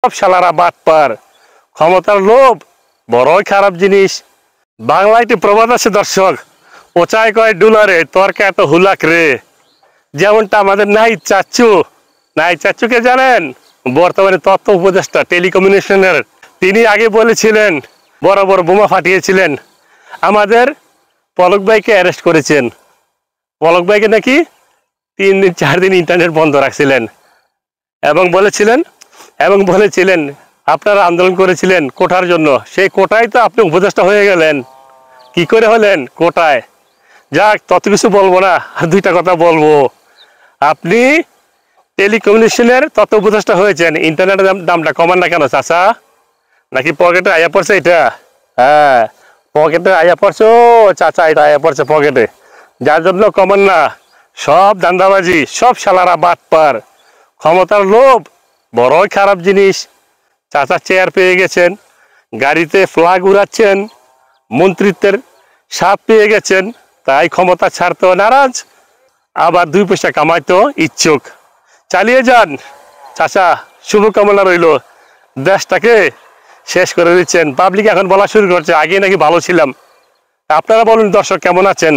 সব শালারা বাটপার। ক্ষমতার লোভ বড়ই খারাপ জিনিস। বাংলায় একটি প্রবাদ আছে দর্শক, ওচায় কয় ডুলারে তর্কে এত হুলাক রে। যেমনটা আমাদের নাহিদ চাচ্চুকে জানেন, বর্তমানে তথ্য উপদেষ্টা টেলিকমিউনিকেশনের। তিনি আগে বলেছিলেন বড় বড় বোমা ফাটিয়েছিলেন, আমাদের পলক ভাইকে অ্যারেস্ট করেছেন। পলক ভাইকে নাকি 3 দিন 4 দিন ইন্টারনেট বন্ধ রাখছিলেন এবং বলেছিলেন আপনারা আন্দোলন করেছিলেন কোটার জন্য, সেই কোটায় তো আপনি উপদেষ্টা হয়ে গেলেন। কি করে হলেন কোটায়? যাক, তত কিছু বলবো না, আর 2টা কথা বলবো। আপনি টেলিকমিউনিকেশনের তত উপদেষ্টা হয়েছেন, ইন্টারনেটের দামটা কমান না কেন চাচা? নাকি পকেটে আয়া পড়ছে এটা? হ্যাঁ, পকেটে আয়া পড়ছে। ও চাচা, এটা আয়া পড়ছে পকেটে, যার জন্য কমান না। সব দান্দাবাজি, সব শালারা বাটপার। ক্ষমতার লোভ বড়ই খারাপ জিনিস। চাচা চেয়ার পেয়ে গেছেন, গাড়িতে ফ্ল্যাগ উড়াচ্ছেন, মন্ত্রিত্বের স্বাদ পেয়ে গেছেন, তাই ক্ষমতা ছাড়তেও নারাজ, আবার 2 পয়সা কামাইতেও ইচ্ছুক। চালিয়ে যান চাচা, শুভকামনা রইল। দেশটাকে শেষ করে দিচ্ছেন। পাবলিক এখন বলা শুরু করছে আগে নাকি ভালো ছিলাম। আপনারা বলুন দর্শক, কেমন আছেন?